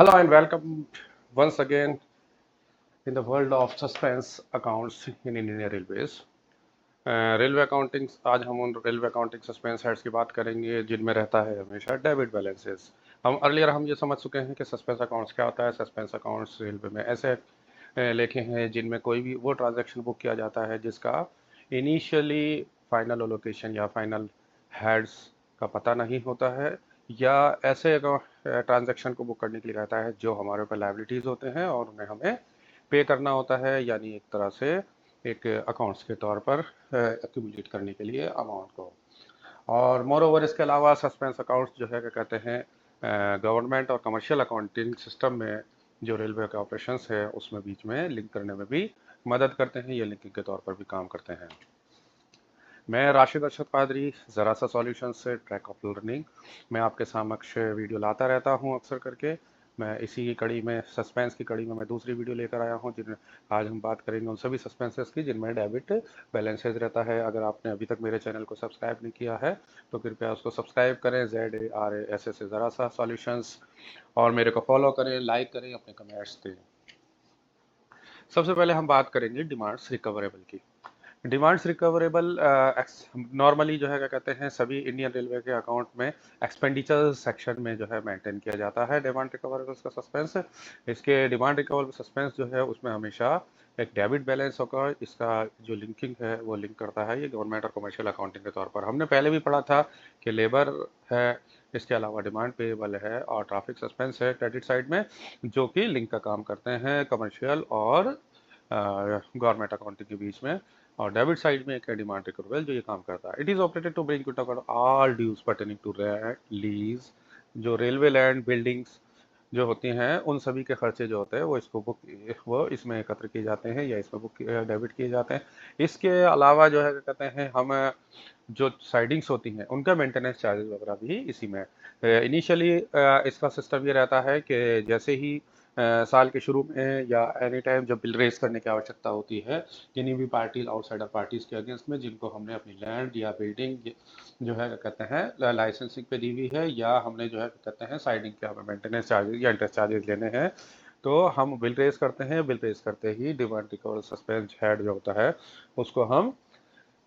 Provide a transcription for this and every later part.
Hello and welcome once again in the world of suspense accounts in Indian Railways. Railway accounting आज हम उन railway accounting suspense heads की बात करेंगे जिनमें रहता है हमेशा डेबिट बैलेंसेस। हम ये समझ चुके हैं कि सस्पेंस अकाउंट्स क्या होता है। सस्पेंस अकाउंट्स रेलवे में ऐसे लेखे हैं जिनमें कोई भी वो ट्रांजैक्शन बुक किया जाता है जिसका इनिशियली फाइनल एलोकेशन या फाइनल हेड्स का पता नहीं होता है, या ऐसे ट्रांजैक्शन को बुक करने के लिए रहता है जो हमारे ऊपर लायबिलिटीज़ होते हैं और उन्हें हमें पे करना होता है, यानी एक तरह से एक अकाउंट्स के तौर पर एक्यूमुलेट करने के लिए अमाउंट को। और मोर ओवर इसके अलावा सस्पेंस अकाउंट्स जो है क्या कहते हैं, गवर्नमेंट और कमर्शियल अकाउंटिंग सिस्टम में जो रेलवे के ऑपरेशंस है उसमें बीच में लिंक करने में भी मदद करते हैं, ये लिंकिंग के तौर पर भी काम करते हैं। मैं राशिद अरशद कादरी, ज़रा सा सॉल्यूशन से ट्रैक ऑफ लर्निंग। मैं आपके समक्ष वीडियो लाता रहता हूं अक्सर करके। मैं इसी की कड़ी में, सस्पेंस की कड़ी में, मैं दूसरी वीडियो लेकर आया हूं जिन आज हम बात करेंगे उन सभी सस्पेंसेस की जिनमें डेबिट बैलेंसेज रहता है। अगर आपने अभी तक मेरे चैनल को सब्सक्राइब नहीं किया है तो कृपया उसको सब्सक्राइब करें, ZARASS ज़रा सा सॉल्यूशंस, और मेरे को फॉलो करें, लाइक करें, अपने कमेंट्स दें। सबसे पहले हम बात करेंगे डिमांड्स रिकवरेबल की। डिमांड्स रिकवरेबल नॉर्मली जो है क्या कहते हैं, सभी इंडियन रेलवे के अकाउंट में एक्सपेंडिचर सेक्शन में जो है मेंटेन किया जाता है डिमांड रिकवरेबल्स का सस्पेंस। इसके डिमांड रिकवरेबल सस्पेंस जो है उसमें हमेशा एक डेबिट बैलेंस होगा। इसका जो लिंकिंग है वो लिंक करता है ये गवर्नमेंट और कमर्शियल अकाउंटिंग के तौर पर। हमने पहले भी पढ़ा था कि लेबर है, इसके अलावा डिमांड पेएबल है और ट्रैफिक सस्पेंस है क्रेडिट साइड में, जो कि लिंक का काम करते हैं कमर्शियल और गवर्नमेंट अकाउंटिंग के बीच में। और डेबिट साइड में एक है डिमांड रिकवरेबल जो ये काम करता है। It is operated to bring to all dues pertaining to rent lease. जो रेलवे लैंड बिल्डिंग्स जो होती हैं उन सभी के खर्चे जो होते हैं वो इसमें एकत्र किए जाते हैं या इसमें बुक डेबिट किए जाते हैं। इसके अलावा जो है क्या कहते हैं, हम जो साइडिंग्स होती हैं उनका मेंटेनेंस चार्जेस वगैरह भी इसी में। इनिशियली इसका सिस्टम ये रहता है कि जैसे ही साल के शुरू में या एनी टाइम जब बिल रेज करने की आवश्यकता होती है किन्हीं भी पार्टीज, आउटसाइडर पार्टीज के अगेंस्ट में जिनको हमने अपनी लैंड या बिल्डिंग जो है क्या कहते हैं लाइसेंसिंग पे दी हुई है, या हमने जो है क्या कहते हैं साइडिंग के हमें मेंटेनेंस चार्जेस या इंटरेस्ट चार्जेस लेने हैं, तो हम बिल रेज करते हैं। बिल रेज करते ही डिमांड रिकवरेबल सस्पेंस हेड जो होता है उसको हम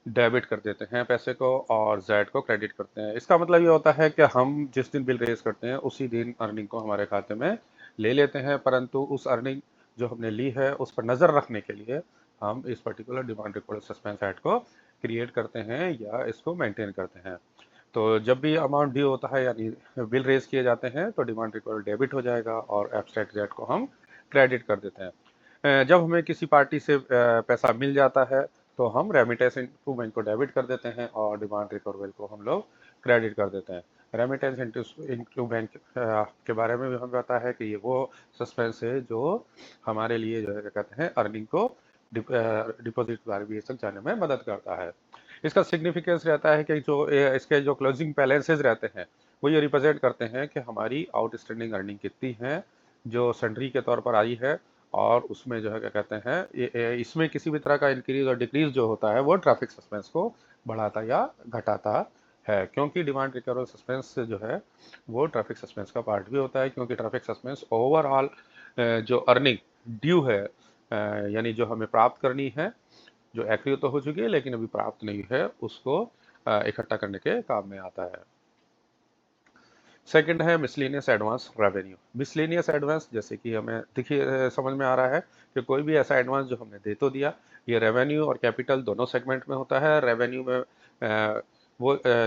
डेबिट कर देते हैं पैसे को, और जेड को क्रेडिट करते हैं। इसका मतलब ये होता है कि हम जिस दिन बिल रेज करते हैं उसी दिन अर्निंग को हमारे खाते में ले लेते हैं, परंतु उस अर्निंग जो हमने ली है उस पर नज़र रखने के लिए हम इस particular demand recoverable suspense act को क्रिएट करते हैं या इसको मेंटेन करते हैं। तो जब भी अमाउंट ड्यू होता है यानी बिल रेज किए जाते हैं तो डिमांड रिकवरेबल डेबिट हो जाएगा और एब्स्ट्रैक्ट जेड को हम क्रेडिट कर देते हैं। जब हमें किसी पार्टी से पैसा मिल जाता है तो हम रेमिटेंस इंस्ट्रूमेंट को डेबिट कर देते हैं और डिमांड रिकवरेबल को हम लोग क्रेडिट कर देते हैं। रेमिटेंस इंस्ट्रूमेंट के बारे में भी हमें पता है कि ये वो सस्पेंस है जो हमारे लिए जो है क्या कहते हैं अर्निंग को डिपॉजिट वेरिएशन जाने में मदद करता है। इसका सिग्निफिकेंस रहता है कि जो इसके जो क्लोजिंग बैलेंसेज रहते हैं वो ये रिप्रेजेंट करते हैं कि हमारी आउटस्टैंडिंग अर्निंग कितनी है जो सैलरी के तौर पर आई है, और उसमें जो है क्या कहते हैं इसमें किसी भी तरह का इंक्रीज और डिक्रीज जो होता है वो ट्रैफिक सस्पेंस को बढ़ाता या घटाता है, क्योंकि डिमांड रिकवरेबल सस्पेंस जो है वो ट्रैफिक सस्पेंस का पार्ट भी होता है, क्योंकि ट्रैफिक सस्पेंस ओवरऑल जो अर्निंग ड्यू है यानी जो हमें प्राप्त करनी है, जो एक्टिव तो हो चुकी है लेकिन अभी प्राप्त नहीं है, उसको इकट्ठा करने के काम में आता है। सेकंड है miscellaneous advance revenue. Miscellaneous advance जैसे कि हमें देखिए समझ में आ रहा है कि कोई भी ऐसा एडवांस जो हमने दे तो दिया, ये रेवेन्यू और कैपिटल दोनों सेगमेंट में होता है। रेवेन्यू में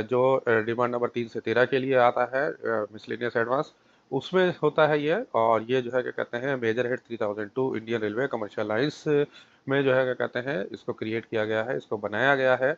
जो डिमांड नंबर 3 से 13 के लिए आता है मिसलेनियस एडवांस, उसमें होता है ये। और ये जो है क्या कहते हैं major head 3002 Indian railway commercial lines में जो है क्या कहते हैं इसको क्रिएट किया गया है, इसको बनाया गया है।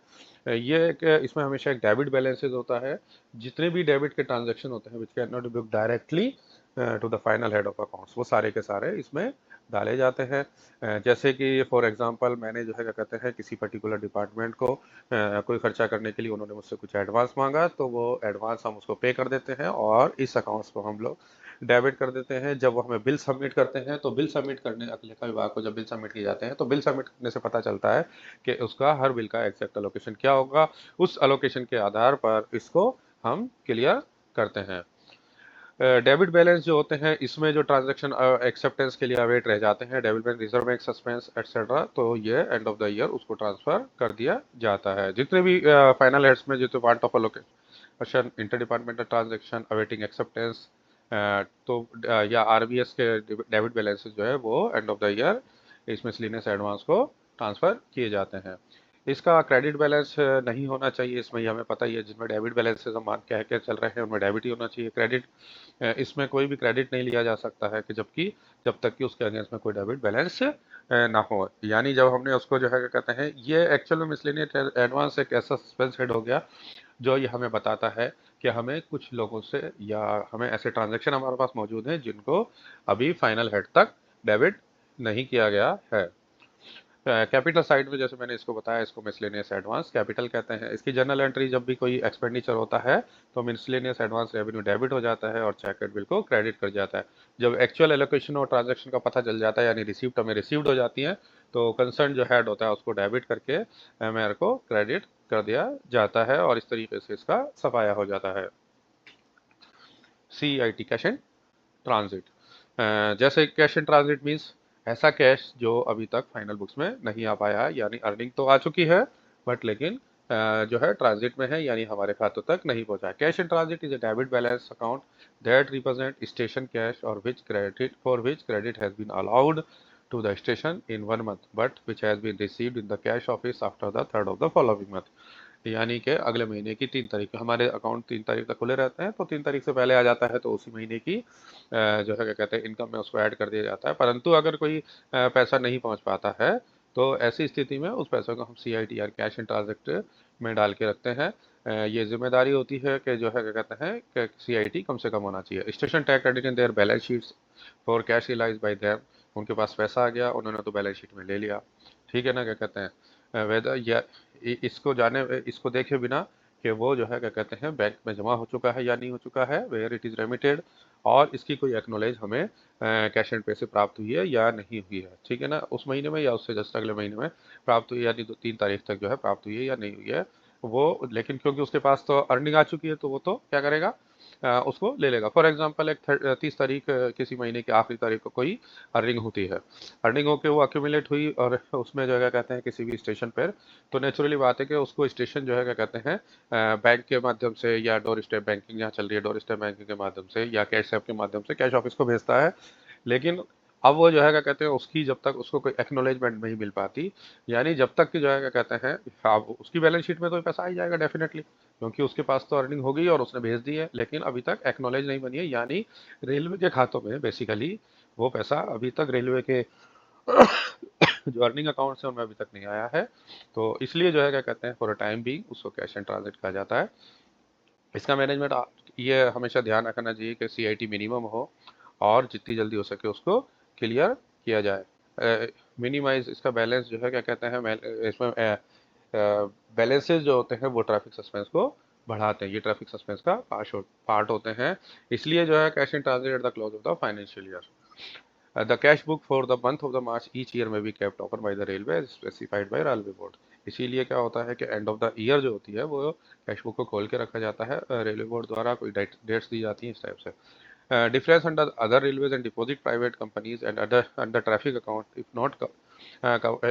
ये एक इसमें हमेशा एक डेबिट बैलेंसेज होता है। जितने भी डेबिट के ट्रांजैक्शन होते हैं which can not be book directly to the final head of accounts, वो सारे के सारे इसमें डाले जाते हैं। जैसे कि फॉर एग्जांपल मैंने जो है क्या कहते हैं किसी पर्टिकुलर डिपार्टमेंट को कोई खर्चा करने के लिए उन्होंने मुझसे कुछ एडवांस मांगा, तो वो एडवांस हम उसको पे कर देते हैं और इस अकाउंट्स को हम लोग डेबिट कर देते हैं। जब वो हमें बिल सबमिट करते हैं तो बिल सबमिट करने लेखा विभाग को जब बिल सबमिट किए जाते हैं तो बिल सबमिट करने से पता चलता है कि उसका हर बिल का एग्जैक्ट अलोकेशन क्या होगा। उस अलोकेशन के आधार पर इसको हम क्लियर करते हैं। डेबिट बैलेंस जो होते हैं इसमें जो ट्रांजैक्शन एक्सेप्टेंस के लिए अवेट रह जाते हैं, debit balance, reserve bank, suspense etcetera, तो ये एंड ऑफ द ईयर उसको ट्रांसफर कर दिया जाता है। जितने भी फाइनल हेड्स में जितने part of allocation, inter departmental transaction, awaiting acceptance, तो या आरबीएस के डेबिट बैलेंसेस जो है वो एंड ऑफ द ईयर इस मिसलेनियस एडवांस को ट्रांसफर किए जाते हैं। इसका क्रेडिट बैलेंस नहीं होना चाहिए इसमें, ये हमें पता ही है। जिसमें डेबिट बैलेंसेस हम कह के चल रहे हैं उनमें डेबिट ही होना चाहिए। क्रेडिट, इसमें कोई भी क्रेडिट नहीं लिया जा सकता है कि जब तक कि उसके अगेंस्ट में कोई डेबिट बैलेंस ना हो। यानी जब हमने उसको जो है क्या कहते हैं, ये एक्चुअल में मिसलेनियस एडवांस एक ऐसा सस्पेंस हेड हो गया जो ये हमें बताता है कि हमें कुछ लोगों से या हमें ऐसे ट्रांजैक्शन हमारे पास मौजूद हैं जिनको अभी फाइनल हेड तक डेबिट नहीं किया गया है। कैपिटल साइड में जैसे मैंने इसको बताया, इसको मिसलेनियस एडवांस कैपिटल कहते हैं। इसकी जर्नल एंट्री जब भी कोई एक्सपेंडिचर होता है तो मिसलेनियस एडवांस रेवेन्यू डेबिट हो जाता है और चेक बिल को क्रेडिट कर जाता है। जब एक्चुअल एलोकेशन और ट्रांजैक्शन का पता चल जाता है, यानी रिसीप्ट हमें रिसीव्ड हो जाती है, तो कंसर्न जो हेड होता है उसको डेबिट करके एमआर को क्रेडिट कर दिया जाता है और इस तरीके से इसका सफाया हो जाता है। CIT, cash in transit. जैसे कैश इन ट्रांजिट मीन्स ऐसा कैश जो अभी तक फाइनल बुक्स में नहीं आ पाया है, यानी अर्निंग तो आ चुकी है बट लेकिन जो है ट्रांजिट में है, यानी हमारे खातों तक नहीं पहुंचा। Cash in transit is a debit balance account that represent station cash और which credit for which credit has been allowed to the station in 1 month but which has been received in the cash office after the third of the following month। यानी कि अगले महीने की 3 तारीख को हमारे account 3 तारीख तक खुले रहते हैं, तो 3 तारीख से पहले आ जाता है तो उसी महीने की जो है क्या कहते हैं इनकम में उसको ऐड कर दिया जाता है। परंतु अगर कोई पैसा नहीं पहुंच पाता है तो ऐसी स्थिति में उस पैसे को हम CIT या कैश इन ट्रांजेक्ट में डाल के रखते हैं। ये जिम्मेदारी होती है कि जो है क्या कहते हैं कि CIT कम से कम होना चाहिए। Station tag credit in their balance sheets for cash realize by them. उनके पास पैसा आ गया, उन्होंने तो बैलेंस शीट में ले लिया, ठीक है ना, क्या कहते हैं वेदर या इसको देखे बिना कि वो जो है क्या कहते हैं बैंक में जमा हो चुका है या नहीं हो चुका है, वेयर इट इज़ रेमिटेड, और इसकी कोई एक्नोलेज हमें कैश एंड पे से प्राप्त हुई है या नहीं हुई है, ठीक है ना, उस महीने में या उससे जस्ट अगले महीने में प्राप्त हुई है, यानी 3 तारीख तक जो है प्राप्त हुई है या नहीं हुई है वो। लेकिन क्योंकि उसके पास तो अर्निंग आ चुकी है तो वो तो क्या करेगा, उसको ले लेगा। फॉर एग्जाम्पल एक 30 तारीख किसी महीने की आखिरी तारीख को कोई अर्निंग होती है, अर्निंग होकर वो अक्यूमुलेट हुई और उसमें जो है क्या कहते हैं किसी भी स्टेशन पर, तो नेचुरली बात है कि उसको स्टेशन जो है क्या कहते हैं बैंक के माध्यम से या डोर स्टेप बैंकिंग जहाँ चल रही है डोर स्टेप बैंकिंग के माध्यम से या कैश ऐप के माध्यम से कैश ऑफिस को भेजता है। लेकिन अब वो जो है क्या कहते हैं उसकी जब तक उसको कोई एक्नोलेजमेंट नहीं मिल पाती, यानी जब तक कि जो है क्या कहते हैं, अब उसकी बैलेंस शीट में तो पैसा आ ही जाएगा डेफिनेटली, क्योंकि उसके पास तो अर्निंग हो गई और उसने भेज दी है, लेकिन अभी तक एक्नोलेज नहीं बनी है, यानी रेलवे के खातों में बेसिकली वो पैसा अभी तक रेलवे के जो अर्निंग अकाउंट्स है उनमें अभी तक नहीं आया है। तो इसलिए जो है क्या कहते हैं फॉर अ टाइम बीइंग उसको कैश एंड ट्रांजिट कहा जाता है। इसका मैनेजमेंट ये हमेशा ध्यान रखना चाहिए कि CIT मिनिमम हो और जितनी जल्दी हो सके उसको क्लियर किया जाए। मिनिमाइज इसका बैलेंस जो है क्या कहते हैं इसमें बैलेंसेस जो होते हैं वो ट्रैफिक सस्पेंस को बढ़ाते हैं, ये ट्रैफिक सस्पेंस का पार्ट होते हैं। इसलिए जो है cash in transit at the close of the financial year. The cash book for the month of the March each year may be kept open by the railway as specified by railway board। इसीलिए क्या होता है कि end of the year जो होती है वो cash book को खोल के रखा जाता है, रेलवे बोर्ड द्वारा कोई डेट्स दी जाती हैं इस टाइप से। Difference under other railways and deposit private companies and under traffic account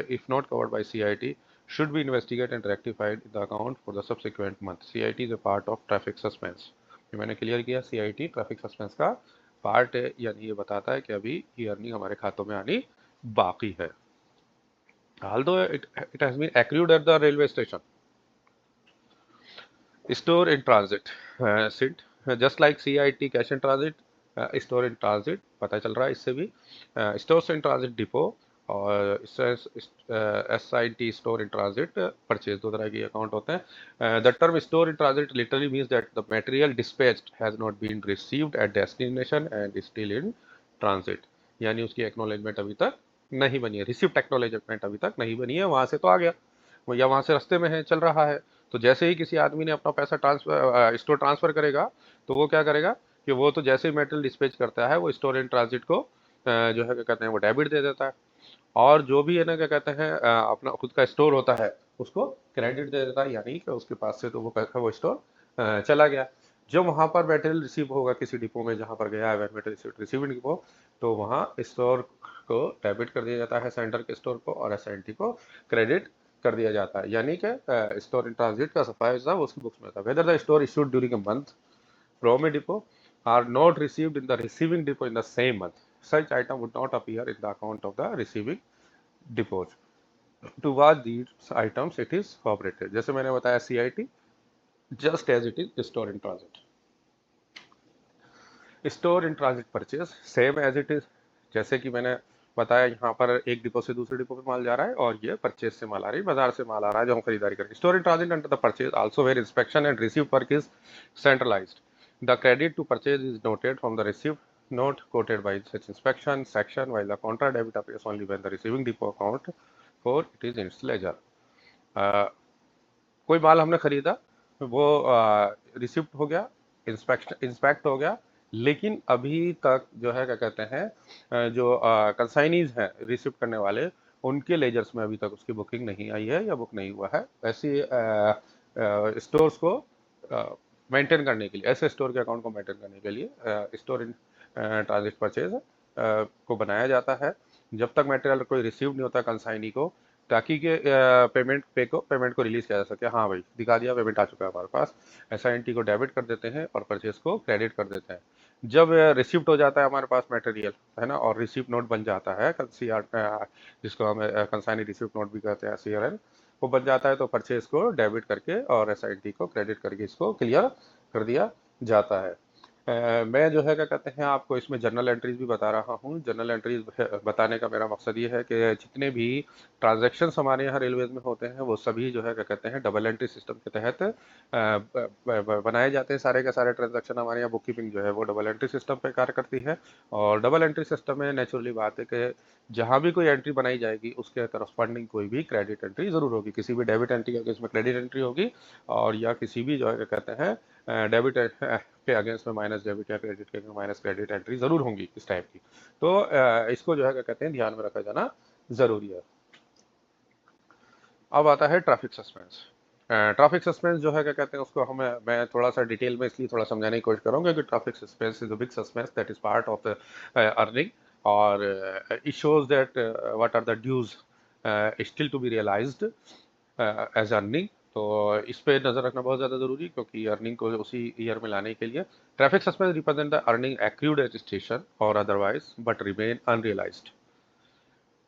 if not covered by CIT should be investigated and rectified in the account for the subsequent month। CIT is a part of traffic suspense। ये मैंने clear किया, CIT traffic suspense का part है, यानी ये बताता है कि अभी ये अर्निंग हमारे खातों में आनी बाकी है। although it has been accrued at the railway station। Store in transit, SIT, just like CIT cash in transit, store in transit पता चल रहा है इससे भी। stores in transit डिपो और SIT store in transit purchase, दो तरह के अकाउंट होते हैं। The term store in transit literally means that the material dispatched has not been received at destination and is still in transit। यानी उसकी acknowledgement अभी तक नहीं बनी है, रिसिप्ट एक्नोलेजमेंट अभी तक नहीं बनी है, वहां से तो आ गया वो या वहां से रास्ते में है, चल रहा है। तो जैसे ही किसी आदमी ने अपना पैसा स्टोर ट्रांसफर करेगा तो वो क्या करेगा कि वो तो जैसे ही मेटेरियल डिस्पैच करता है वो स्टोर इन ट्रांजिट को जो है क्या कहते हैं वो डेबिट दे देता है, और जो भी है ना क्या कहते हैं अपना खुद का स्टोर होता है उसको क्रेडिट दे देता है, यानी कि उसके पास से तो वो पैसा वो स्टोर चला गया। जब वहाँ पर मटेरियल रिसीव होगा किसी डिपो में जहाँ पर गया है मटेरियल रिसीविंग डिपो, तो वहाँ स्टोर को डेबिट कर दिया जाता है सेंटर के स्टोर को, और एसएनटी को क्रेडिट कर दिया जाता है। यानी कि स्टोर इन ट्रांजिट का सफाई था उसकी बुक्स में था। Whether the store issued during a month from a depot are not received in the receiving depot in the same month, such item would not appear in the account of the receiving depot. Towards these items it is cooperated, जैसे मैंने बताया CIT, just as it is store in transit. Store in transit purchase same as it is, जैसे कि मैंने बताया यहाँ पर एक डिपो से दूसरे डिपो पे माल जा रहा है और ये परचेज से माल आ रही है, बाजार से माल आ रहा है जो हम खरीदारी करेंगे। Store in transit under the purchase also where inspection and receive work is centralized. The credit to purchase is noted from the receive note quoted by such inspection section, while the contra debit appears only when the receiving depot account for it is in its ledger. कोई माल हमने खरीदा, वो receipt हो गया, inspect हो गया, लेकिन अभी तक जो है क्या कहते हैं जो कंसाइनीज हैं रिसिप्ट करने वाले, उनके लेजर्स में अभी तक उसकी बुकिंग नहीं आई है या बुक नहीं हुआ है। ऐसी स्टोर्स को मेंटेन करने के लिए, ऐसे स्टोर के अकाउंट को मेंटेन करने के लिए स्टोर इन ट्रांजिट परचेज को बनाया जाता है जब तक मटेरियल कोई रिसीव नहीं होता कंसाइनी को, ताकि के पेमेंट को रिलीज किया जा सके। हाँ भाई, दिखा दिया पेमेंट आ चुका है हमारे पास, एसआईएनटी को डेबिट कर देते हैं और परचेज को क्रेडिट कर देते हैं। जब रिसिप्ट हो जाता है हमारे पास मटेरियल, है ना, और रिसिप्ट नोट बन जाता है जिसको हम कंसाइनी रिसिप्ट नोट भी कहते हैं, CRN, वो बन जाता है, तो परचेज को डेबिट करके और एसआईएनटी को क्रेडिट करके इसको क्लियर कर दिया जाता है। मैं जो है क्या कहते हैं आपको इसमें जर्नल एंट्रीज भी बता रहा हूँ। जर्नल एंट्रीज बताने का मेरा मकसद ये है कि जितने भी ट्रांजैक्शंस हमारे यहाँ रेलवेज में होते हैं वो सभी जो है क्या कहते हैं डबल एंट्री सिस्टम के तहत बनाए जाते हैं। सारे के सारे ट्रांजैक्शन हमारे यहाँ बुक कीपिंग जो है वो डबल एंट्री सिस्टम पे कार्य करती है। और डबल एंट्री सिस्टम में नेचुरली बात है कि जहाँ भी कोई एंट्री बनाई जाएगी उसके करस्पॉन्डिंग कोई भी क्रेडिट एंट्री जरूर होगी। किसी भी डेबिट एंट्री के केस में क्रेडिट एंट्री होगी, और या किसी भी जो है क्या कहते हैं डेबिट के अगेंस्ट में माइनस डेबिट या क्रेडिट के माइनस क्रेडिट एंट्री जरूर होंगी इस टाइप की। तो इसको जो है क्या कहते हैं ध्यान में रखा जाना जरूरी है। अब आता है ट्रैफिक सस्पेंस। ट्रैफिक सस्पेंस जो है क्या कहते हैं उसको मैं थोड़ा सा डिटेल में इसलिए थोड़ा समझाने की कोशिश करूंगा कि traffic suspense is a big suspense that is part of the earning, और it shows that what are the dues still to be realized as earning. तो इस पे नजर रखना बहुत ज्यादा जरूरी, क्योंकि अर्निंग को उसी ईयर में लाने के लिए traffic suspense represent the earning accrued at station और otherwise but remain unrealized.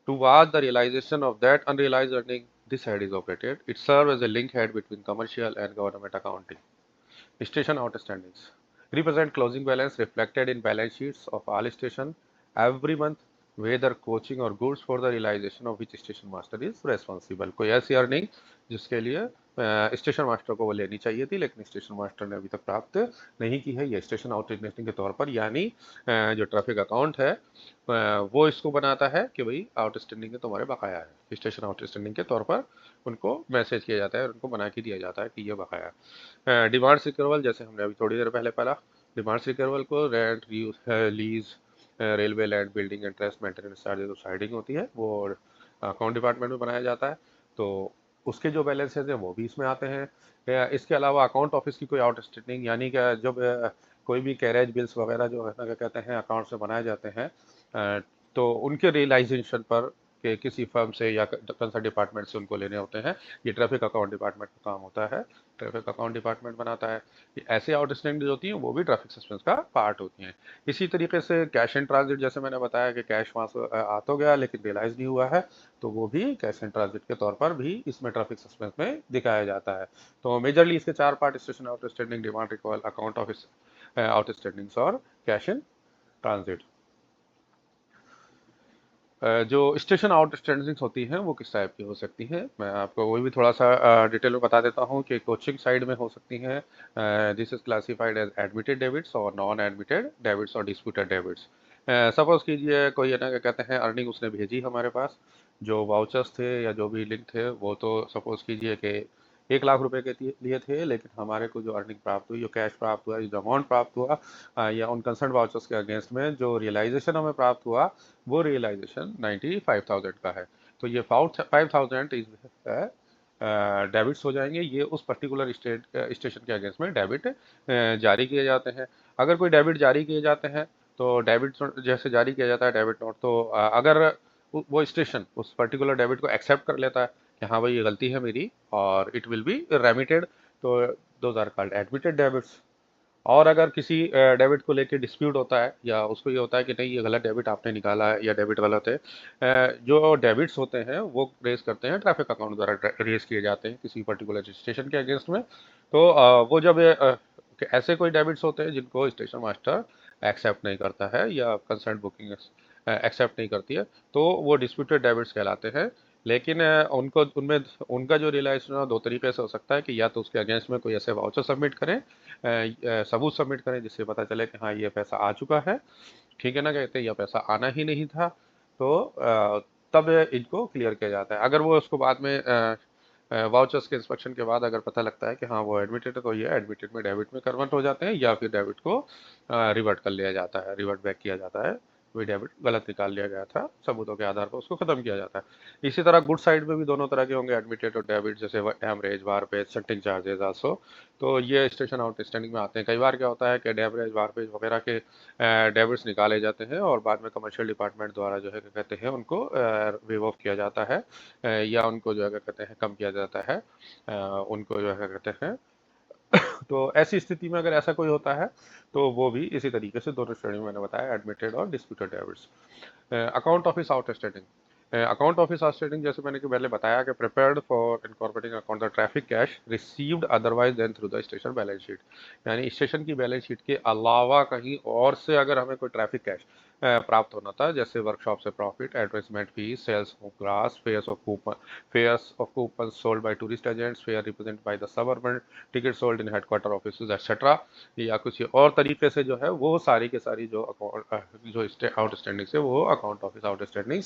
Towards the realization of that unrealized earning, this head is operated. It serves as a link head between commercial and government accounting. Station outstandings represent closing balance reflected in balance sheets of all station every month, whether coaching or goods, for the realization of which station master is responsible. कोई ऐसी earning जिसके लिए station master को वो लेनी चाहिए थी, लेकिन स्टेशन मास्टर ने अभी तक प्राप्त नहीं की है, ये स्टेशन आउटस्टैंडिंग के तौर पर, यानी जो ट्रैफिक अकाउंट है वो इसको बनाता है कि भाई आउटस्टैंडिंग के तुम्हारे बकाया है। स्टेशन आउटस्टैंडिंग के तौर पर उनको मैसेज किया जाता है और उनको बना के दिया जाता है कि ये बकाया है। डिमांड रिकवल, जैसे हमने अभी थोड़ी देर पहले पढ़ा, डिमांड रिकवल को rent, lease, railway land, building, interest, maintenance charges जो साइडिंग होती है वो अकाउंट डिपार्टमेंट में बनाया जाता है, तो उसके जो बैलेंसेज हैं वो भी इसमें आते हैं। इसके अलावा अकाउंट ऑफिस की कोई आउटस्टैंडिंग, यानी कि जब कोई भी कैरेज बिल्स वगैरह जो है ना क्या कहते हैं अकाउंट से बनाए जाते हैं, तो उनके रियलाइजेशन पर कि किसी फर्म से या कंसर्न डिपार्टमेंट से उनको लेने होते हैं, ये ट्रैफिक अकाउंट डिपार्टमेंट का काम होता है, ट्रैफिक अकाउंट डिपार्टमेंट बनाता है। ऐसे आउटस्टैंडिंग जो होती हैं वो भी ट्रैफिक सस्पेंस का पार्ट होती हैं। इसी तरीके से कैश इन ट्रांजिट, जैसे मैंने बताया कि कैश वहाँ से आ तो गया लेकिन रियलाइज नहीं हुआ है, तो वो भी कैश इन ट्रांजिट के तौर पर भी इसमें ट्रैफिक सस्पेंस में दिखाया जाता है। तो मेजरली इसके 4 part: station outstanding, demand recoverable, account office outstandings और कैश इन ट्रांजिट। जो स्टेशन आउटस्टैंडिंग्स होती हैं वो किस टाइप की हो सकती हैं, मैं आपको वही भी थोड़ा सा डिटेल में बता देता हूँ कि कोचिंग साइड में हो सकती हैं। This is classified as admitted debits और नॉन एडमिटेड डेबिट्स और डिस्प्यूटेड डेबिट्स। सपोज कीजिए कोई है ना क्या कहते हैं अर्निंग उसने भेजी हमारे पास, जो वाउचर्स थे या जो भी लिंक थे वो तो सपोज कीजिए कि 1 लाख रुपए के लिए थे, लेकिन हमारे को जो अर्निंग प्राप्त हुई, जो कैश प्राप्त हुआ, जो अमाउंट प्राप्त हुआ या उन कंसर्न वाउचर्स के अगेंस्ट में जो रियलाइजेशन हमें प्राप्त हुआ, वो रियलाइजेशन 95,000 का है। तो ये 5,000 इज डेबिट्स हो जाएंगे, ये उस पर्टिकुलर स्टेशन के अगेंस्ट में डेबिट जारी किए जाते हैं। अगर कोई डेबिट जारी किए जाते हैं तो डेबिट जैसे जारी किया जाता है डेबिट नोट, तो अगर वो स्टेशन उस पर्टिकुलर डेबिट को एक्सेप्ट कर लेता है कि हाँ भाई ये गलती है मेरी और इट विल बी रेमिटेड, तो those are called admitted debits. और अगर किसी डेबिट को लेके डिस्प्यूट होता है या उसको ये होता है कि नहीं ये गलत डेबिट आपने निकाला है या डेबिट गलत है, जो डेबिट्स होते हैं वो रेज करते हैं ट्रैफिक अकाउंट द्वारा, रेज किए जाते हैं किसी पर्टिकुलर स्टेशन के अगेंस्ट में। तो वो जब कि ऐसे कोई डेबिट्स होते हैं जिनको स्टेशन मास्टर एक्सेप्ट नहीं करता है या कंसर्न बुकिंग एक्सेप्ट नहीं करती है, तो वो डिस्प्यूटेड डेबिट्स कहलाते हैं। लेकिन उनको उनमें उनका जो रियलाइजेशन दो तरीके से हो सकता है कि या तो उसके अगेंस्ट में कोई ऐसे वाउचर सबमिट करें, सबूत सबमिट करें जिससे पता चले कि हाँ ये पैसा आ चुका है, ठीक है ना, कहते हैं यह पैसा आना ही नहीं था, तो तब इनको क्लियर किया जाता है। अगर वो उसको बाद में वाउचर्स के इंस्पेक्शन के बाद अगर पता लगता है कि हाँ वो एडमिटेड है, तो ये एडमिटेड में डेबिट में कन्वर्ट हो जाते हैं या फिर डेबिट को रिवर्ट कर लिया जाता है, रिवर्ट बैक किया जाता है। वही डेबिट गलत निकाल लिया गया था, सबूतों के आधार पर उसको खत्म किया जाता है। इसी तरह गुड साइड में भी दोनों तरह के होंगे, एडमिटेड और डेबिट, जैसे एवरेज, वारपेज, शंटिंग चार्जेस आल्सो। तो ये स्टेशन आउटस्टैंडिंग में आते हैं। कई बार क्या होता है कि डेवरेज, वारपेज वगैरह के डेबिट्स निकाले जाते हैं और बाद में कमर्शियल डिपार्टमेंट द्वारा जो है क्या कहते हैं उनको वेव ऑफ किया जाता है, या उनको जो है क्या कहते हैं कम किया जाता है, उनको जो है क्या कहते हैं तो ऐसी स्थिति में अगर ऐसा कोई होता है तो वो भी इसी तरीके से दोनों श्रेणी में मैंने बताया, एडमिटेड और disputed debits. Account office outstanding, account office outstanding जैसे मैंने कि पहले बताया कि prepared for incorporating account the traffic cash received otherwise then through the station balance sheet. यानी स्टेशन की बैलेंस शीट के अलावा कहीं और से अगर हमें कोई ट्रैफिक कैश प्राप्त होना था, जैसे वर्कशॉप से profit, advertisement fees, sales of glass, fares of coupon sold by tourist agents, fare represent by the suburban, ticket sold in headquarter office etcetera, या कुछ और तरीके से जो है वो सारी के सारी जो अकाउंट जो आउटस्टैंडिंग से वो अकाउंट ऑफिस आउटस्टैंडिंग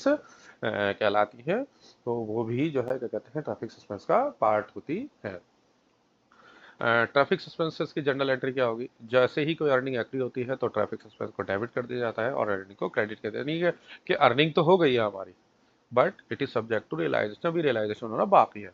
कहलाती है। तो वो भी जो है क्या कहते हैं ट्रैफिक सस्पेंस का पार्ट होती है। ट्रैफिक सस्पेंसेस की जनरल एंट्री क्या होगी, जैसे ही कोई अर्निंग एग्री होती है तो ट्रैफिक सस्पेंस को डेबिट कर दिया जाता है और अर्निंग को क्रेडिट कर दिया, नहीं है कि अर्निंग तो हो गई है हमारी but it is subject to realization, अभी रियलाइजेशन होना बाकी है।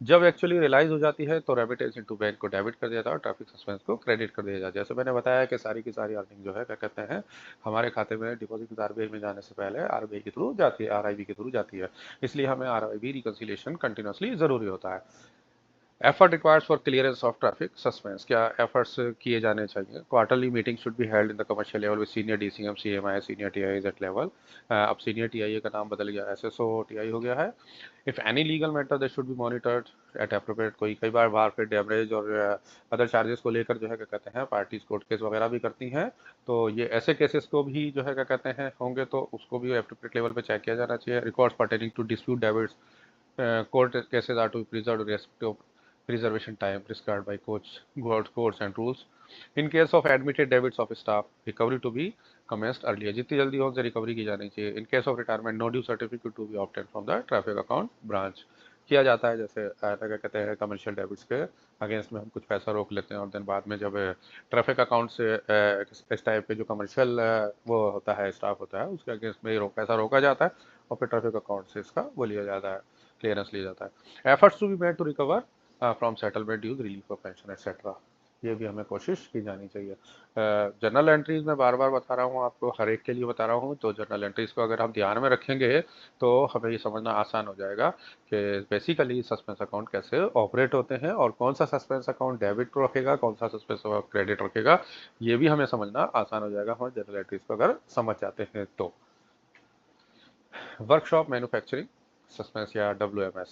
जब एक्चुअली रियलाइज हो जाती है तो रेमिटेंस इनटू बैंक को डेबिट कर दिया जाता है और ट्रैफिक सस्पेंस को क्रेडिट कर दिया जाता है। जैसे मैंने बताया कि सारी की सारी अर्निंग जो है क्या कहते हैं हमारे खाते में डिपॉजिट आरबीआई में जाने से पहले आरबीआई के थ्रू जाती है, आरआईबी के थ्रू जाती है, इसलिए हमें आरआईबी रिकंसिलिएशन कंटिन्यूसली जरूरी होता है। Effort requires for clearance of traffic suspense, क्या एफर्ट्स किए जाने चाहिए। Quarterly meeting should be held in the commercial level with senior DCM, CMI, senior TI at level. अब सीनियर टीआई का नाम बदल गया, एसएसओ टीआई हो गया है। If any legal matter they should be monitored at appropriate, कोई कई बार बाहर फिर डैमेज और अदर चार्जेस को लेकर जो है क्या कहते हैं पार्टीज कोर्ट केस वगैरह भी करती हैं, तो ये ऐसे केसेस को भी जो है क्या कहते हैं होंगे तो उसको भी एप्रोप्रिएट लेवल पे चेक किया जाना चाहिए। Records pertaining to dispute debits, court cases are to be preserved with respect to preservation time prescribed by courts and rules. In case of admitted debits of staff, recovery to be commenced earlier, जितनी जल्दी हो उनसे recovery की जानी चाहिए। In case of retirement, no due certificate to be obtain from the traffic account branch, किया जाता है। जैसे क्या कहते हैं कमर्शियल डेबिट्स के अगेंस्ट में हम कुछ पैसा रोक लेते हैं और देन बाद में जब ट्रैफिक अकाउंट से इस टाइप के जो कमर्शियल वो होता है स्टाफ होता है उसके अगेंस्ट में पैसा रोका जाता है और फिर ट्रैफिक अकाउंट से इसका वो लिया जाता है, क्लियरेंस लिया जाता है। Efforts to be made to recover from settlement dues, relief of pension etcetera, ये भी हमें कोशिश की जानी चाहिए। जर्नल एंट्रीज में बार बार बता रहा हूँ आपको, हर एक के लिए बता रहा हूँ, तो जर्नल एंट्रीज को अगर हम ध्यान में रखेंगे तो हमें ये समझना आसान हो जाएगा कि बेसिकली सस्पेंस अकाउंट कैसे ऑपरेट होते हैं और कौन सा सस्पेंस अकाउंट डेबिट रखेगा, कौन सा सस्पेंस क्रेडिट रखेगा, ये भी हमें समझना आसान हो जाएगा हम जर्नल एंट्रीज को अगर समझ जाते हैं तो। वर्कशॉप मैन्युफैक्चरिंग सस्पेंस या WMS,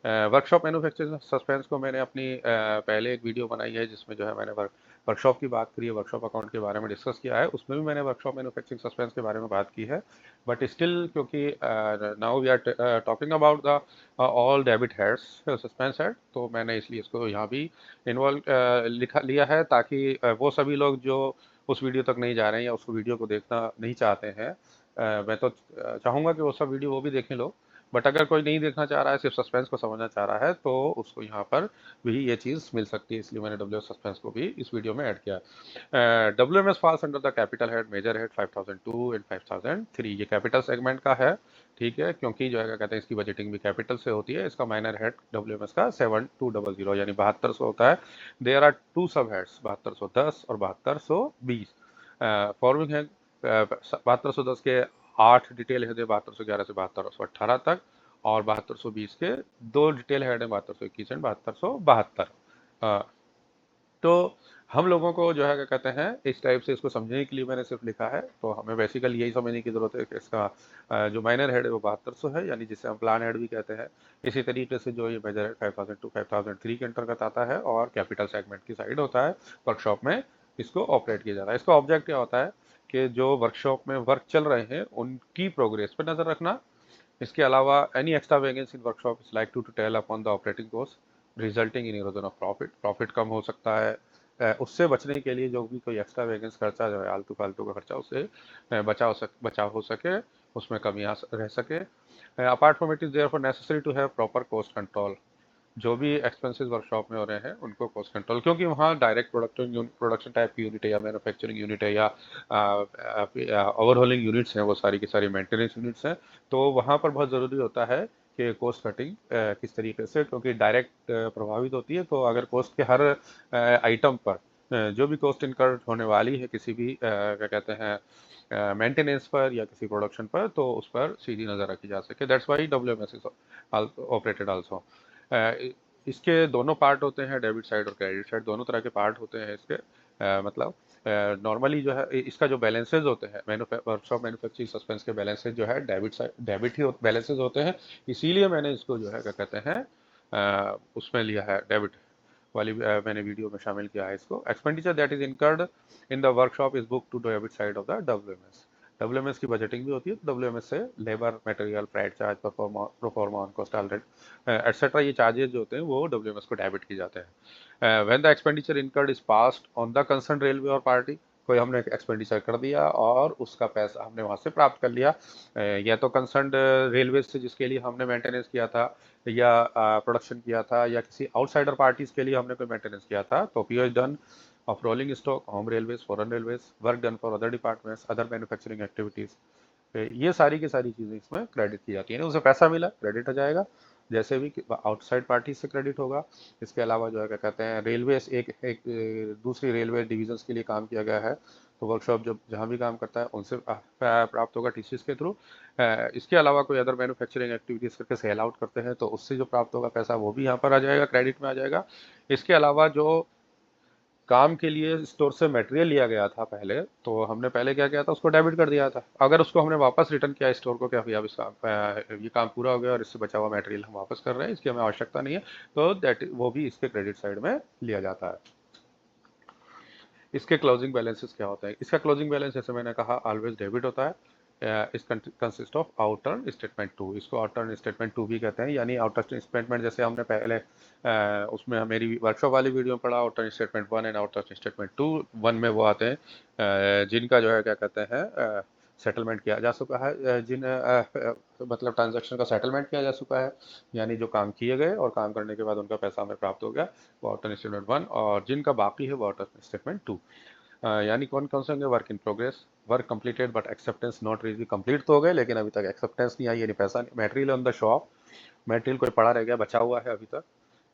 वर्कशॉप मैन्युफैक्चरिंग सस्पेंस को मैंने अपनी पहले एक वीडियो बनाई है जिसमें जो है मैंने वर्कशॉप की बात करी है, वर्कशॉप अकाउंट के बारे में डिस्कस किया है, उसमें भी मैंने वर्कशॉप मैन्युफैक्चरिंग सस्पेंस के बारे में बात की है। बट स्टिल क्योंकि now we are talking about the all debit heads suspense head, तो मैंने इसलिए इसको यहाँ भी इन्वॉल्व लिखा लिया है ताकि वो सभी लोग जो उस वीडियो तक नहीं जा रहे हैं या उस वीडियो को देखना नहीं चाहते हैं, मैं तो चाहूँगा कि वो सब वीडियो वो भी देखें लोग, बट अगर कोई नहीं देखना चाह रहा है, सिर्फ सस्पेंस को समझना चाह रहा है, तो उसको यहाँ पर भी ये चीज़ मिल सकती है, इसलिए मैंने डब्ल्यू सस्पेंस को भी इस वीडियो में ऐड किया। WMS falls under the capital head major head 5002 and 5003, ये कैपिटल सेगमेंट का है, ठीक है, क्योंकि जो है क्या कहते हैं इसकी बजटिंग भी कैपिटल से होती है। इसका माइनर हेड WMS का 7200 यानी 7200 होता है। देयर आर टू सब हेड्स 7210 और 7220। फॉर्मिंग है 7210 के 8 डिटेल हेड है, 7211 से 7218 तक, और 7220 के 2 डिटेल हेड है, 7221 एंड 7272। तो हम लोगों को जो है क्या कहते हैं इस टाइप से इसको समझने के लिए मैंने सिर्फ लिखा है, तो हमें बेसिकली यही समझने की जरूरत है कि इसका जो माइनर हेड है वो 7200 है, यानी जिसे हम प्लान हेड भी कहते हैं। इसी तरीके से जो ये मेजर हेड 5002 5003 के अंतर्गत आता है और कैपिटल सेगमेंट की साइड होता है, वर्कशॉप में इसको ऑपरेट किया जाता है। इसका ऑब्जेक्ट क्या होता है कि जो वर्कशॉप में वर्क चल रहे हैं उनकी प्रोग्रेस पर नजर रखना। इसके अलावा एनी एक्स्ट्रा वेगेंस in workshop is like to tell upon the operating cost resulting in erosion of profit. Profit कम हो सकता है, उससे बचने के लिए जो भी कोई एक्स्ट्रा वेगेंस खर्चा जो है आलतू फालतू का खर्चा, उससे बचाव हो सके, उसमें कमी आ रह सके। Apart from it is there for necessary to have proper cost control. जो भी एक्सपेंसेस वर्कशॉप में हो रहे हैं उनको कॉस्ट कंट्रोल, क्योंकि वहाँ डायरेक्ट प्रोडक्शन टाइप की यूनिट है या मैन्युफैक्चरिंग यूनिट है या ओवरहॉलिंग यूनिट्स हैं, वो सारी की सारी मेंटेनेंस यूनिट्स हैं। तो वहाँ पर बहुत ज़रूरी होता है कि कॉस्ट कटिंग किस तरीके से, क्योंकि डायरेक्ट प्रभावित होती है। तो अगर कॉस्ट के हर आइटम पर जो भी कॉस्ट इनकर होने वाली है किसी भी क्या कहते हैं मेंटेनेंस पर या किसी प्रोडक्शन पर, तो उस पर सीधी नज़र रखी जा सके। That's why WMS is operated also. इसके दोनों पार्ट होते हैं, डेबिट साइड और क्रेडिट साइड, दोनों तरह के पार्ट होते हैं इसके। मतलब नॉर्मली जो है इसका जो बैलेंसेज होते हैं वर्कशॉप मैन्युफैक्चरिंग सस्पेंस के बैलेंसेज जो है डेबिट ही बैलेंसेज होते हैं। इसीलिए मैंने इसको जो है क्या कहते हैं उसमें लिया है, डेबिट वाली मैंने वीडियो में शामिल किया है इसको। Expenditure that is incurred in the workshop is book to debit side of the WMS। WMS की बजटिंग भी होती है, तो WMS से labour material freight charge proforma on cost already etcetera, ये चार्जेस जो होते हैं वो WMS को डेबिट किए जाते हैं। When the expenditure incurred is passed on the concern railway और पार्टी, कोई हमने एक्सपेंडिचर कर दिया और उसका पैसा हमने वहां से प्राप्त कर लिया, या तो कंसर्न रेलवे से जिसके लिए हमने मेंटेनेंस किया था या प्रोडक्शन किया था, या किसी आउटसाइडर पार्टीज के लिए हमने कोई मेंटेनेंस किया था, तो PO is done of rolling stock, home railways, foreign railways, work done for other departments, other manufacturing activities, ये सारी की सारी चीजें इसमें क्रेडिट की जाती है। उसे पैसा मिला, क्रेडिट हो जाएगा, जैसे भी आउटसाइड पार्टी से क्रेडिट होगा। इसके अलावा जो है क्या कहते हैं रेलवे एक दूसरी रेलवे डिविजन्स के लिए काम किया गया है, तो वर्कशॉप जब जहाँ भी काम करता है उनसे प्राप्त होगा TCS के थ्रू। इसके अलावा कोई अदर मैन्युफैक्चरिंग एक्टिविटीज करके सेल आउट करते हैं, तो उससे जो प्राप्त होगा पैसा वो भी यहाँ पर आ जाएगा, क्रेडिट में आ जाएगा। इसके अलावा जो काम के लिए स्टोर से मटेरियल लिया गया था पहले, तो हमने पहले क्या किया था, उसको डेबिट कर दिया था। अगर उसको हमने वापस रिटर्न किया स्टोर को, क्या भैया ये काम पूरा हो गया और इससे बचा हुआ मटेरियल हम वापस कर रहे हैं, इसकी हमें आवश्यकता नहीं है, तो दैट वो भी इसके क्रेडिट साइड में लिया जाता है। इसके क्लोजिंग बैलेंसेस क्या होता है? इसका क्लोजिंग बैलेंस जैसे मैंने कहा ऑलवेज डेबिट होता है। इस कंसिस्ट ऑफ आउटर स्टेटमेंट 2, इसको आउटर स्टेटमेंट 2 भी कहते हैं, यानी आउटर स्टेटमेंट जैसे हमने पहले उसमें मेरी वर्कशॉप वाली वीडियो में पढ़ा, outer statement 1 and outer statement 2। 1 में वो आते हैं जिनका जो है क्या कहते हैं सेटलमेंट किया जा चुका है, मतलब ट्रांजैक्शन का सेटलमेंट किया जा चुका है, यानी जो काम किए गए और काम करने के बाद उनका पैसा हमें प्राप्त हो गया, वो आउटर स्टेटमेंट 1। और जिनका बाकी है वो आउटर स्टेटमेंट 2। यानी कौन कौन से होंगे? Work in progress, work completed but acceptance not reach, complete तो हो गए लेकिन अभी तक एक्सेप्टेंस नहीं आई, यानी पैसा नहीं। Material on the shop, material कोई पड़ा रह गया, बचा हुआ है अभी तक।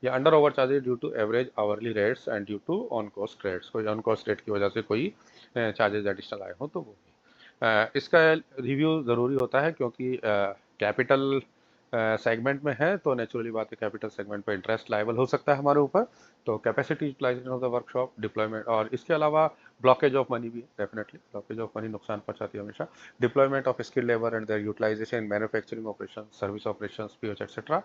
या under over charges due to average hourly rates and due to on cost rates, कोई ऑन कॉस्ट रेट की वजह से कोई चार्जेज एडिशनल आए हो तो वो भी। इसका रिव्यू ज़रूरी होता है, क्योंकि कैपिटल सेगमेंट में है, तो नेचुरली बात है कैपिटल सेगमेंट पे इंटरेस्ट लायबल हो सकता है हमारे ऊपर। तो capacity utilization of the workshop, deployment, और इसके अलावा ब्लॉकेज ऑफ मनी भी, डेफिनेटली ब्लॉकेज ऑफ मनी नुकसान पहुंचाती है हमेशा। Deployment of skill labour and their utilization in manufacturing operation, service operation, POH etcetera.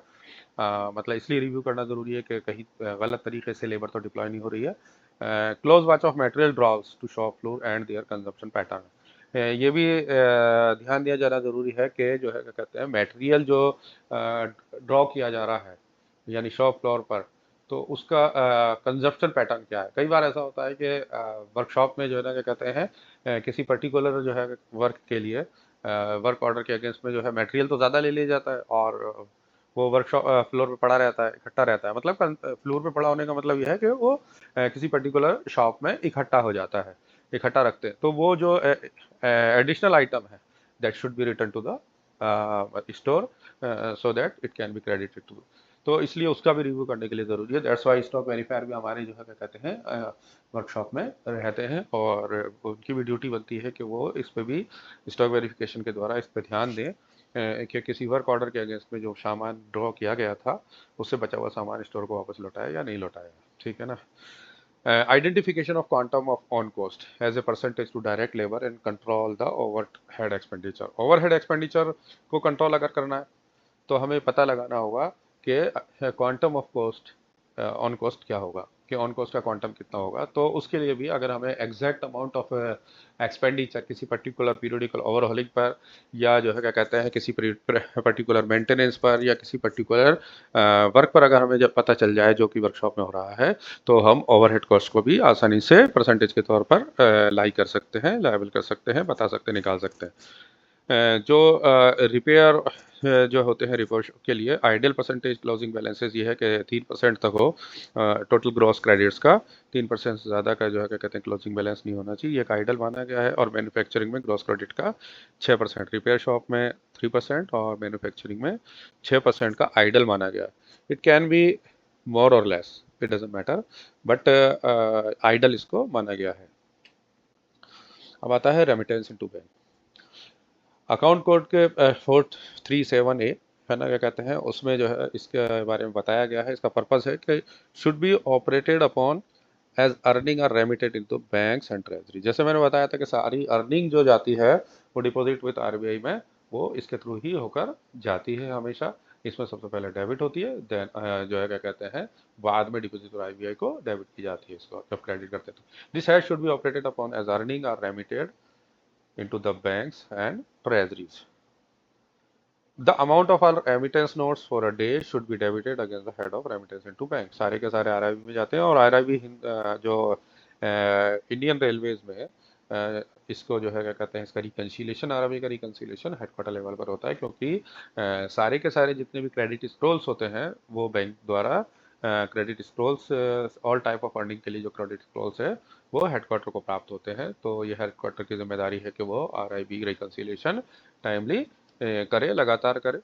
मतलब इसलिए रिव्यू करना जरूरी है कि कहीं गलत तरीके से लेबर तो डिप्लॉय नहीं हो रही है। Close watch of material draws to shop floor and their consumption pattern, ये भी ध्यान दिया जाना जरूरी है कि जो है क्या कहते हैं मटेरियल जो ड्रॉ किया जा रहा है, यानी शॉप फ्लोर पर, तो उसका कंजप्शन पैटर्न क्या है। कई बार ऐसा होता है कि वर्कशॉप में जो है ना क्या कहते हैं किसी पर्टिकुलर जो है वर्क के लिए वर्क ऑर्डर के अगेंस्ट में जो है मटेरियल तो ज़्यादा ले लिया जाता है और वो वर्कशॉप फ्लोर पे पड़ा रहता है, इकट्ठा रहता है। मतलब फ्लोर पे पड़ा होने का मतलब यह है कि वो किसी पर्टिकुलर शॉप में इकट्ठा हो जाता है, इकट्ठा रखते हैं। तो वो जो एडिशनल आइटम है that should be return to the store so that it can be credited to. तो इसलिए उसका भी रिव्यू करने के लिए ज़रूरी है। दैट्स वाई स्टॉक वेरीफायर भी हमारे जो है क्या कहते हैं वर्कशॉप में रहते हैं और उनकी भी ड्यूटी बनती है कि वो इस पे भी स्टॉक वेरिफिकेशन के द्वारा इस पे ध्यान दें कि किसी वर्क ऑर्डर के अगेंस्ट में जो सामान ड्रॉ किया गया था उससे बचा हुआ सामान स्टोर को वापस लौटाया या नहीं लौटाया। ठीक है ना। Identification of quantum of on cost as a percentage to direct labor and control the overhead expenditure। overhead expenditure को कंट्रोल अगर करना है तो हमें पता लगाना होगा कि quantum of cost on cost क्या होगा, कि ऑन कॉस्ट का क्वांटम कितना होगा। तो उसके लिए भी अगर हमें एग्जैक्ट अमाउंट ऑफ एक्सपेंडिचर किसी पर्टिकुलर पीरियडिकल ओवरहॉलिंग पर या जो है क्या कहते हैं किसी पर्टिकुलर मेंटेनेंस पर या किसी पर्टिकुलर वर्क पर अगर हमें जब पता चल जाए जो कि वर्कशॉप में हो रहा है तो हम ओवरहेड कॉस्ट को भी आसानी से परसेंटेज के तौर पर लाई कर सकते हैं, लायबल कर सकते हैं, बता सकते हैं, निकाल सकते हैं। जो रिपेयर जो होते हैं रिपोर्ट के लिए आइडियल परसेंटेज क्लोजिंग बैलेंसेस ये है कि 3% तक हो टोटल ग्रॉस क्रेडिट्स का। 3% से ज़्यादा का जो है क्या कहते हैं क्लोजिंग बैलेंस नहीं होना चाहिए, ये एक आइडियल माना गया है। और मैन्युफैक्चरिंग में ग्रॉस क्रेडिट का 6%, रिपेयर शॉप में 3% और मैन्युफैक्चरिंग में 6% का आइडियल माना गया। इट कैन बी मोर और less, it doesn't matter, but ideal इसको माना गया है। अब आता है remittance into bank. Account code के 437A है ना क्या कहते हैं उसमें जो है इसके बारे में बताया गया है। इसका पर्पस है कि should be operated upon as earning are remitted into banks and treasury. जैसे मैंने बताया था कि सारी अर्निंग जो जाती है वो डिपॉजिट विद आरबीआई में वो इसके थ्रू ही होकर जाती है हमेशा। इसमें सबसे पहले डेबिट होती है, देन जो है क्या कहते हैं बाद में डिपॉजिट और आरबीआई को डेबिट की जाती है इसको जब क्रेडिट करते हैं तो। This head should be operated upon as earning are remitted into the banks and treasuries. The amount of our remittance notes for a day should be debited against the head of remittance into bank। सारे के सारे RIB में जाते हैं और RIB जो Indian railways में इसको जो है क्या कहते हैं इसका रिकन्सिलेशन, आरआईबी का रिकन्सिलेशन हेडक्वार्टर लेवल पर होता है क्योंकि सारे के सारे जितने भी क्रेडिट स्क्रॉल्स होते हैं वो बैंक द्वारा credit Scrolls all type of earning के लिए जो क्रेडिट स्क्रॉल्स है वो हेडक्वार्टर को प्राप्त होते हैं। तो ये हेडक्वार्टर की जिम्मेदारी है कि वो आरआईबी रिकन्सिलेशन टाइमली करे, लगातार करे।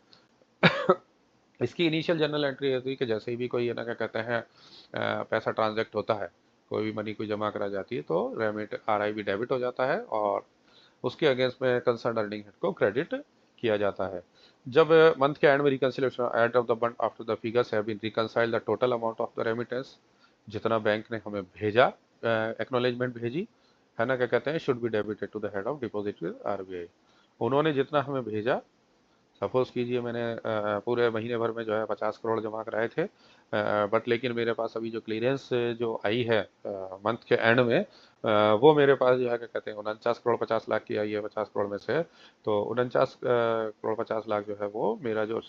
इसकी इनिशियल जर्नल एंट्री होती है कि जैसे ही भी कोई है ना क्या कहते हैं पैसा ट्रांजैक्ट होता है, कोई भी मनी कोई जमा करा जाती है तो रेमिट आरआईबी डेबिट हो जाता है और उसके अगेंस्ट में कंसर्न अर्निंग हेड को क्रेडिट किया जाता है। जब मंथ के एंड में reconciliation at of the month after the figures have been reconciled the total amount of the remittance, जितना बैंक ने हमें भेजा एक्नॉलेजमेंट भेजी है ना क्या कहते हैं should be debited to the head of deposit with RBI. उन्होंने जितना हमें भेजा, सपोज कीजिए मैंने पूरे महीने भर में जो है 50 करोड़ जमा कराए थे बट लेकिन मेरे पास अभी जो क्लियरेंस जो आई है मंथ के एंड में वो मेरे पास जो है क्या कहते हैं 49 करोड़ 50 लाख की आई है 50 करोड़ में से। तो 49 करोड़ 50 लाख जो है वो मेरा जो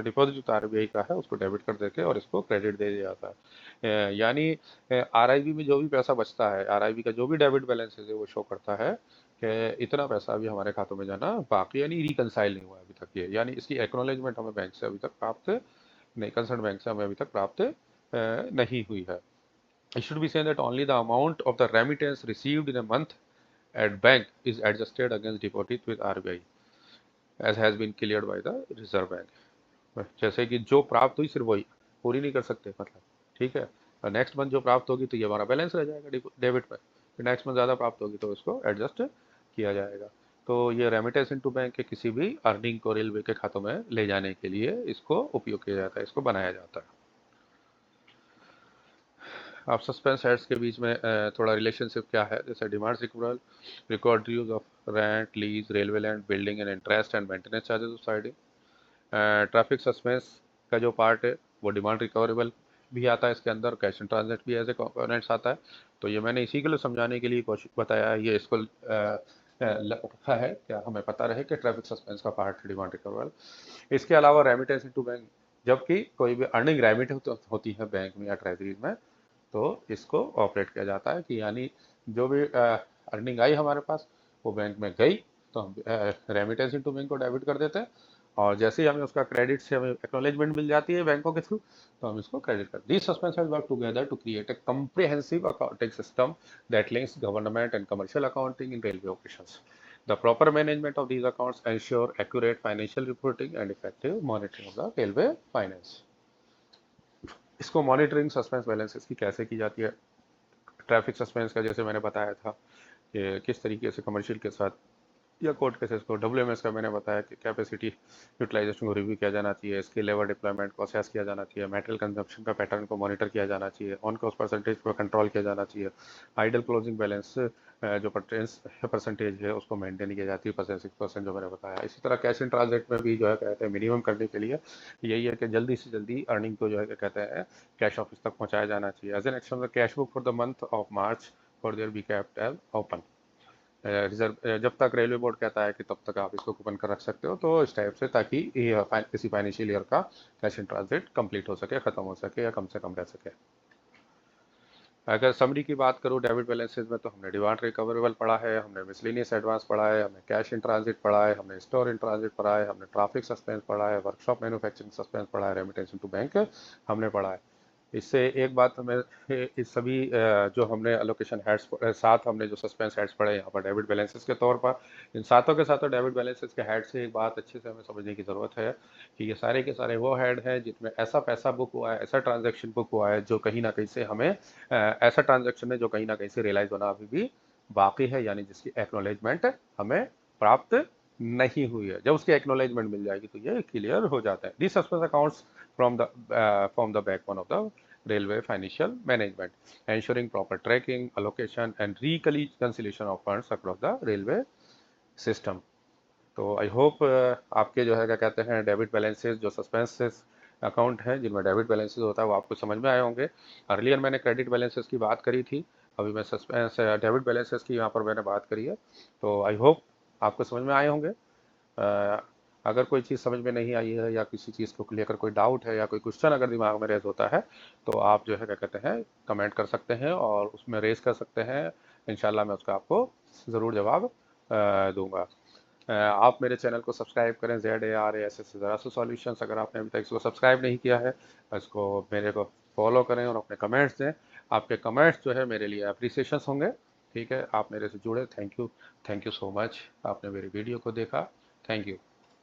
डिपॉजिट आरबीआई का है उसको डेबिट कर देके और इसको क्रेडिट दे दिया जाता है। यानी आरआईबी में जो भी पैसा बचता है, आरआईबी का जो भी डेबिट बैलेंस है वो शो करता है कि इतना पैसा अभी हमारे खातों में जाना बाकी, यानी रिकनसाइल नहीं हुआ अभी तक ये, यानी इसकी एक्नॉलेजमेंट हमें बैंक से अभी तक प्राप्त नहीं, कंसर्न बैंक से हमें अभी तक प्राप्त नहीं हुई है। It should be said that only the amount of the remittance received in a month at bank is adjusted against deposit with RBI as has been cleared by the Reserve Bank। जैसे कि जो प्राप्त हुई सिर्फ वही, पूरी नहीं कर सकते मतलब, ठीक है। नेक्स्ट मंथ जो प्राप्त होगी तो ये हमारा बैलेंस रह जाएगा डेबिट पे, फिर नेक्स्ट मंथ ज़्यादा प्राप्त होगी तो इसको एडजस्ट किया जाएगा। तो ये रेमिटेंस इनटू बैंक के किसी भी अर्निंग को रेलवे के खातों में ले जाने के लिए इसको उपयोग किया जाता है, इसको बनाया जाता है। अब सस्पेंस हेड्स के बीच में थोड़ा रिलेशनशिप क्या है, जैसे demand recoverable, record use of rent, lease, railway land, building and interest and maintenance charges of siding. Traffic suspense का जो पार्ट है वो डिमांड रिकवरेबल भी आता है इसके अंदर, कैश एंड ट्रांजेक्ट भी ऐसे कंपोनेंट्स आता है। तो ये मैंने इसी के लिए समझाने के लिए कोशिश बताया है, ये इसको रखा है क्या हमें पता रहे कि ट्रैफिक सस्पेंस का पार्ट है डिमांड रिकवरेबल। इसके अलावा रेमिटेंस इनटू बैंक जबकि कोई भी अर्निंग रेमिट होती है बैंक में या ट्रेजरीज में, तो इसको ऑपरेट किया जाता है कि यानी जो भी अर्निंग आई हमारे पास वो बैंक में गई, तो हम रेमिटेंस इनटू बैंक को डेबिट कर देते हैं, और जैसे ही हमें उसका क्रेडिट से हमें एक्नॉलेजमेंट मिल जाती है बैंकों के थ्रू, तो हम इसको क्रेडिट करते हैं। These suspenses work together to create a comprehensive accounting system that links government and commercial accounting in railway operations. The proper management of these accounts ensure accurate financial reporting and effective monitoring of the railway finance. इसको monitoring suspense balances की कैसे की जाती है? Traffic suspense का जैसे मैंने बताया था कि किस तरीके से कमर्शियल के साथ या कोर्ट केसेस को, डब्ल्यूएमएस का मैंने बताया कि कैपेसिटी यूटिलाइजेशन को रिव्यू किया जाना चाहिए, स्किल लेवल डिप्लॉयमेंट को असेस किया जाना चाहिए, मेटेरियल कंजम्पशन का पैटर्न को मॉनिटर किया जाना चाहिए, ऑन कॉस्ट परसेंटेज को कंट्रोल किया जाना चाहिए, आइडल क्लोजिंग बैलेंस जो परसेंटेज है उसको मेंटेन किया जाती है 6% जो मैंने बताया। इसी तरह कैश इन ट्रांजिट में भी जो है कहते हैं मिनिमम करने के लिए यही है कि जल्दी से जल्दी अर्निंग को जो है कहते हैं कैश ऑफिस तक पहुंचाया जाना चाहिए। As an action cash book for the month of March for there be kept as open. Reserve जब तक रेलवे बोर्ड कहता है कि तब तक आप इसको कूपन कर रख सकते हो, तो इस टाइप से, ताकि किसी फाइनेंशियल ईयर का कैश इन ट्रांजिट कंप्लीट हो सके, खत्म हो सके या कम से कम रह सके। अगर समरी की बात करूँ डेबिट बैलेंसेज में, तो हमने डिमांड रिकवरेबल पढ़ा है, हमने मिसलेनियस एडवांस पढ़ा है, हमने कैश इन ट्रांजिट पढ़ा है, हमने स्टोर इन ट्रांजिट पढ़ा है, हमने ट्रैफिक सस्पेंस पढ़ा है, वर्कशॉप मैन्युफैक्चरिंग सस्पेंस पढ़ा है, रेमिटेंस टू बैंक हमने पढ़ा है। इससे एक बात हमें, इस सभी जो हमने एलोकेशन हेड्स साथ हमने जो सस्पेंस हेड्स पढ़े यहाँ पर डेबिट बैलेंसेस के तौर पर, इन सातों के सातों डेबिट बैलेंसेस के हेड से एक बात अच्छे से हमें समझने की ज़रूरत है कि ये सारे के सारे वो हेड हैं जिनमें ऐसा पैसा बुक हुआ है, ऐसा ट्रांजेक्शन बुक हुआ है जो कहीं ना कहीं से हमें ऐसा ट्रांजेक्शन है जो कहीं ना कहीं से रियलाइज होना अभी भी बाकी है, यानी जिसकी एक्नॉलेजमेंट हमें प्राप्त नहीं हुई है। जब उसकी एक्नॉलेजमेंट मिल जाएगी तो ये क्लियर हो जाता है। This suspense accounts from the backbone of the railway financial management, ensuring proper tracking, allocation and reconciliation of funds across the railway system. तो आई होप आपके जो है क्या कहते हैं डेबिट बैलेंसेस जो सस्पेंसेस अकाउंट हैं जिनमें डेबिट बैलेंसेस होता है वो आपको समझ में आए होंगे। अर्लियर मैंने क्रेडिट बैलेंसेस की बात करी थी, अभी मैं सस्पेंस डेबिट बैलेंसेस की यहाँ पर मैंने बात करी है, तो आई होप आपको समझ में आए होंगे। अगर कोई चीज़ समझ में नहीं आई है या किसी चीज़ को लेकर कोई डाउट है या कोई क्वेश्चन अगर दिमाग में रेज होता है, तो आप जो है क्या कहते हैं कमेंट कर सकते हैं और उसमें रेज कर सकते हैं। इंशाल्लाह मैं उसका आपको ज़रूर जवाब दूंगा। आप मेरे चैनल को सब्सक्राइब करें, ZARASS ज़रासु सॉल्यूशंस। अगर आपने अभी तक इसको सब्सक्राइब नहीं किया है, इसको मेरे को फॉलो करें और अपने कमेंट्स दें। आपके कमेंट्स जो है मेरे लिए अप्रिसिएशंस होंगे। ठीक है, आप मेरे से जुड़े, थैंक यू सो मच। आपने मेरी वीडियो को देखा, थैंक यू।